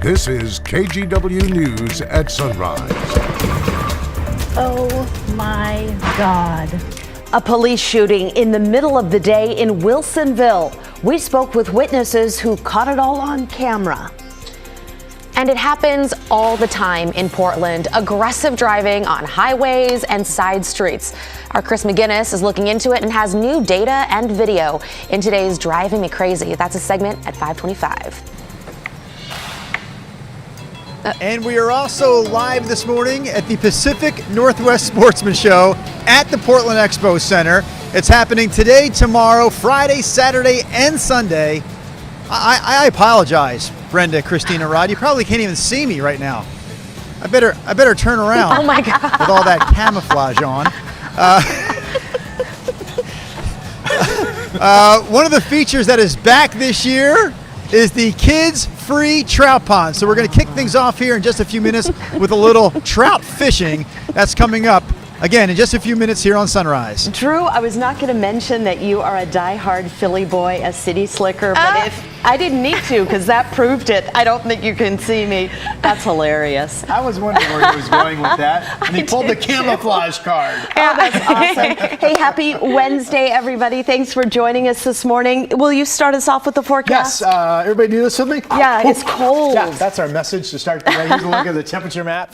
This is KGW News at Sunrise. Oh my God. A police shooting in the middle of the day in Wilsonville. We spoke with witnesses who caught it all on camera. And it happens all the time in Portland. Aggressive driving on highways and side streets. Our Chris McGinnis is looking into it and has new data and video in today's Driving Me Crazy. That's a segment at 5:25. And we are also live this morning at the Pacific Northwest Sportsman Show at the Portland Expo Center. It's happening today, tomorrow, Friday, Saturday, and Sunday. I apologize, Brenda, Christina, Rod. You probably can't even see me right now. I better turn around. Oh my God. With all that camouflage on. One of the features that is back this year is the Kids Free Trout Pond. So we're going to kick things off here in just a few minutes with a little trout fishing. That's coming up again in just a few minutes here on Sunrise. Drew, I was not going to mention that you are a diehard Philly boy, a city slicker, but if I didn't need to because that proved it. I don't think you can see me. That's hilarious. I was wondering where he was going with that. And he pulled the camouflage card. Oh, that's awesome. Hey, happy Wednesday, everybody. Thanks for joining us this morning. Will you start us off with the forecast? Yes, everybody do this with me? Yeah, it's cold. Yeah, that's our message to start the day. Here's a look at the temperature map.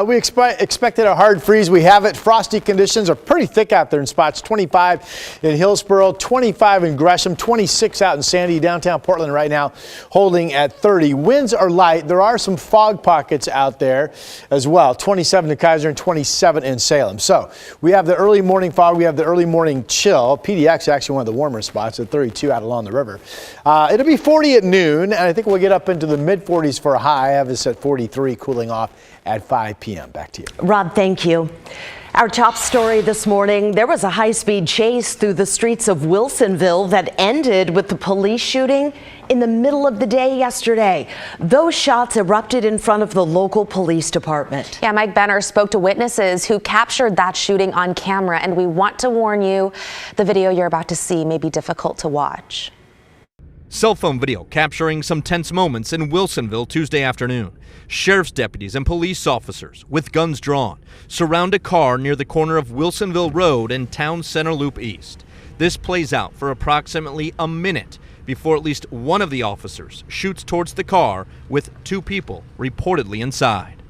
We expected a hard freeze. We have it. Frosty conditions are pretty thick out there in spots. 25 in Hillsboro, 25 in Gresham, 26 out in Sandy, downtown Portland right now, holding at 30. Winds are light. There are some fog pockets out there as well. 27 in Kaiser and 27 in Salem. So we have the early morning fog. We have the early morning chill. PDX actually one of the warmer spots at 32 out along the river. It'll be 40 at noon, and I think we'll get up into the mid 40s for a high. I have this at 43, cooling off at 5 p.m. Back to you. Rob, thank you. Our top story this morning, there was a high-speed chase through the streets of Wilsonville that ended with the police shooting in the middle of the day yesterday. Those shots erupted in front of the local police department. Yeah, Mike Benner spoke to witnesses who captured that shooting on camera, and we want to warn you, the video you're about to see may be difficult to watch. Cell phone video capturing some tense moments in Wilsonville Tuesday afternoon. Sheriff's deputies and police officers with guns drawn surround a car near the corner of Wilsonville Road and Town Center Loop East. This plays out for approximately a minute before at least one of the officers shoots towards the car with two people reportedly inside.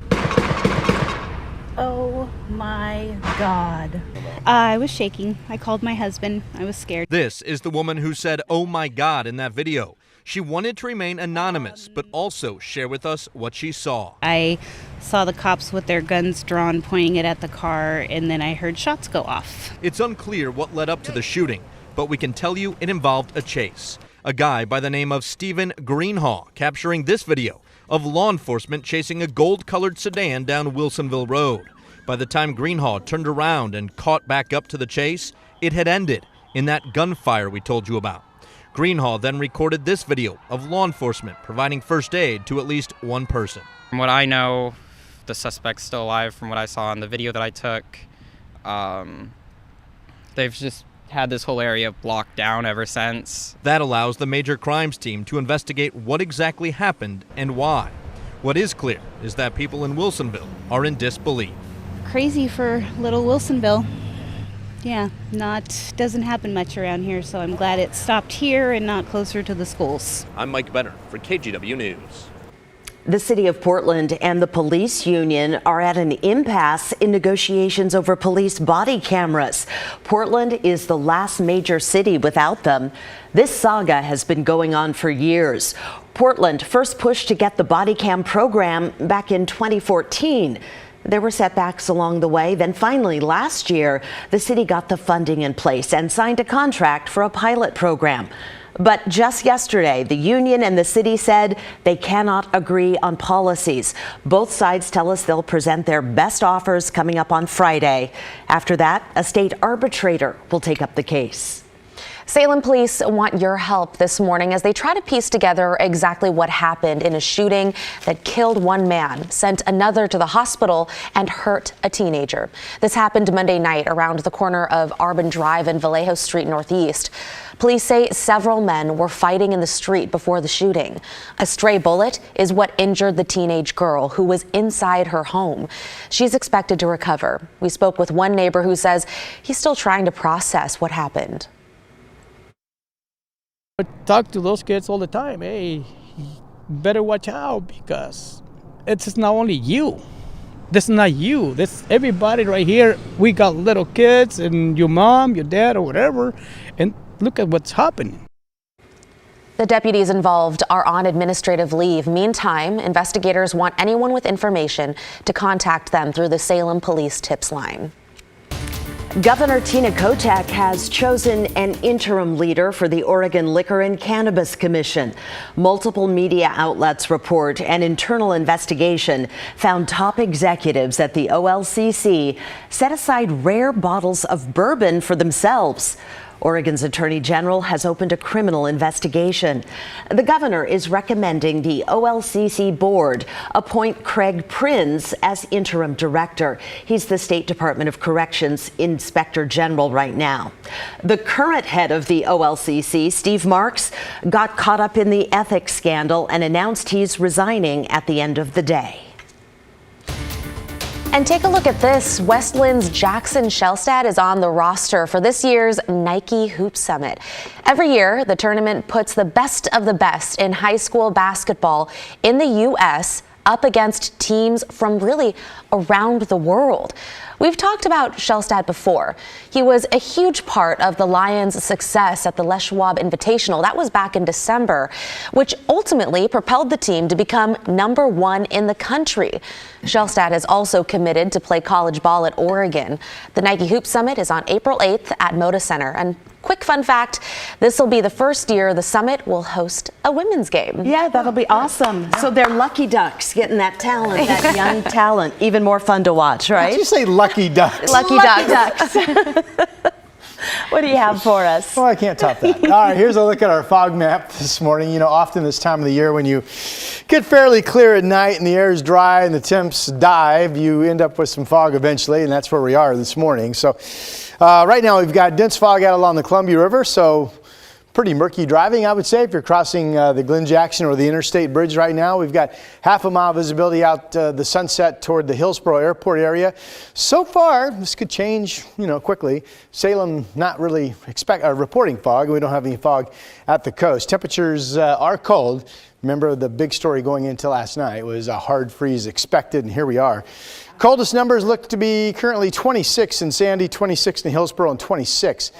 Oh my God. I was shaking. I called my husband. I was scared. This is the woman who said, "Oh my God," in that video. She wanted to remain anonymous, but also share with us what she saw. I saw the cops with their guns drawn, pointing it at the car, and then I heard shots go off. It's unclear what led up to the shooting, but we can tell you it involved a chase. A guy by the name of Stephen Greenhaw capturing this video of law enforcement chasing a gold-colored sedan down Wilsonville Road. By the time Greenhaw turned around and caught back up to the chase, it had ended in that gunfire we told you about. Greenhaw then recorded this video of law enforcement providing first aid to at least one person. From what I know, the suspect's still alive from what I saw in the video that I took. They've just had this whole area blocked down ever since. That allows the major crimes team to investigate what exactly happened and why. What is clear is that people in Wilsonville are in disbelief. Crazy for little Wilsonville. Yeah, doesn't happen much around here, so I'm glad it stopped here and not closer to the schools. I'm Mike Benner for KGW News. The city of Portland and the police union are at an impasse in negotiations over police body cameras. Portland is the last major city without them. This saga has been going on for years. Portland first pushed to get the body cam program back in 2014. There were setbacks along the way. Then finally last year, the city got the funding in place and signed a contract for a pilot program. But just yesterday, the union and the city said they cannot agree on policies. Both sides tell us they'll present their best offers coming up on Friday. After that, a state arbitrator will take up the case. Salem police want your help this morning as they try to piece together exactly what happened in a shooting that killed one man, sent another to the hospital, and hurt a teenager. This happened Monday night around the corner of Arbin Drive and Vallejo Street Northeast. Police say several men were fighting in the street before the shooting. A stray bullet is what injured the teenage girl who was inside her home. She's expected to recover. We spoke with one neighbor who says he's still trying to process what happened. I talk to those kids all the time. Hey, better watch out because it's not only you. This is not you. This everybody right here. We got little kids and your mom, your dad, or whatever. And look at what's happening. The deputies involved are on administrative leave. Meantime, investigators want anyone with information to contact them through the Salem Police Tips line. Governor Tina Kotek has chosen an interim leader for the Oregon Liquor and Cannabis Commission. Multiple media outlets report an internal investigation found top executives at the OLCC set aside rare bottles of bourbon for themselves. Oregon's Attorney General has opened a criminal investigation. The governor is recommending the OLCC board appoint Craig Prinz as interim director. He's the State Department of Corrections Inspector General right now. The current head of the OLCC, Steve Marks, got caught up in the ethics scandal and announced he's resigning at the end of the day. And take a look at this. Westland's Jackson Shellstad is on the roster for this year's Nike Hoop Summit. Every year, the tournament puts the best of the best in high school basketball in the U.S. up against teams from really around the world. We've talked about Shellstad before. He was a huge part of the Lions' success at the Les Schwab Invitational. That was back in December, which ultimately propelled the team to become #1 in the country. Shellstad has also committed to play college ball at Oregon. The Nike Hoop Summit is on April 8th at Moda Center. And quick fun fact, this will be the first year the summit will host a women's game. Yeah, that'll be awesome. So they're lucky ducks getting that talent, that young talent. Even more fun to watch, right? Did you say lucky ducks? Lucky ducks. What do you have for us? Well, I can't top that. All right, here's a look at our fog map this morning. You know, often this time of the year when you get fairly clear at night and the air is dry and the temps dive, you end up with some fog eventually, and that's where we are this morning. So right now we've got dense fog out along the Columbia River, so pretty murky driving, I would say, if you're crossing the Glen Jackson or the Interstate Bridge right now. We've got half a mile visibility out the Sunset toward the Hillsborough Airport area. So far, this could change, quickly. Salem not really reporting fog. We don't have any fog at the coast. Temperatures are cold. Remember, the big story going into last night was a hard freeze expected, and here we are. Coldest numbers look to be currently 26 in Sandy, 26 in Hillsborough, and 26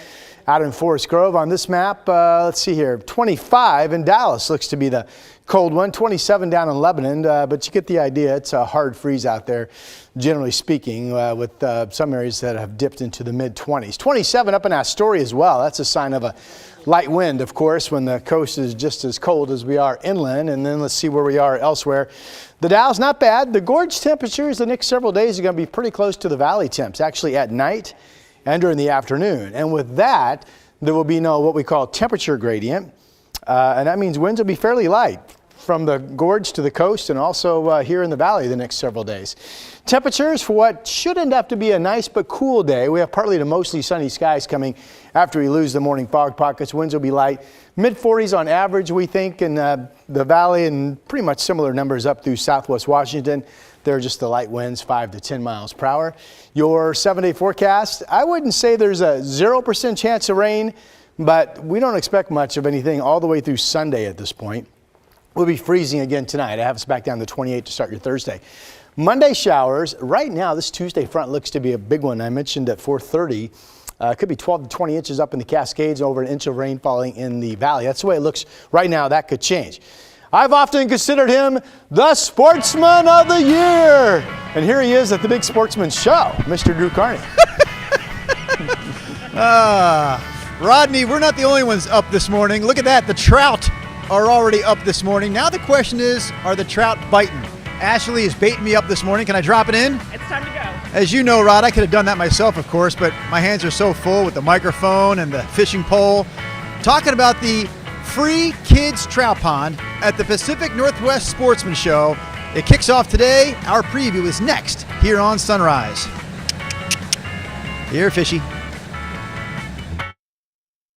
out in Forest Grove. On this map, let's see here, 25 in Dallas looks to be the cold one, 27 down in Lebanon, but you get the idea. It's a hard freeze out there, generally speaking, with some areas that have dipped into the mid-20s. 27 up in Astoria as well. That's a sign of a light wind, of course, when the coast is just as cold as we are inland. And then let's see where we are elsewhere. The Dow's not bad. The gorge temperatures the next several days are going to be pretty close to the valley temps, actually at night and during the afternoon. And with that, there will be no what we call temperature gradient. And that means winds will be fairly light from the gorge to the coast and also here in the valley the next several days. Temperatures for what should end up to be a nice but cool day. We have partly to mostly sunny skies coming after we lose the morning fog pockets. Winds will be light. Mid-40s on average, we think, in the valley, and pretty much similar numbers up through southwest Washington. They're just the light winds, 5 to 10 miles per hour. Your 7-day forecast, I wouldn't say there's a 0% chance of rain, but we don't expect much of anything all the way through Sunday at this point. We'll be freezing again tonight. I have us back down to 28 to start your Thursday. Monday showers. Right now, this Tuesday front looks to be a big one. I mentioned at 4:30. Could be 12 to 20 inches up in the Cascades, over an inch of rain falling in the valley. That's the way it looks right now. That could change. I've often considered him the Sportsman of the Year. And here he is at the Big Sportsman Show, Mr. Drew Carney. Rodney, we're not the only ones up this morning. Look at that. The trout are already up this morning. Now the question is, are the trout biting? Ashley is baiting me up this morning. Can I drop it in? It's time to go. As you know, Rod, I could have done that myself, of course, but my hands are so full with the microphone and the fishing pole. talking about the free kids trout pond at the Pacific Northwest Sportsman Show. It kicks off today. Our preview is next here on Sunrise. Here, Fishy.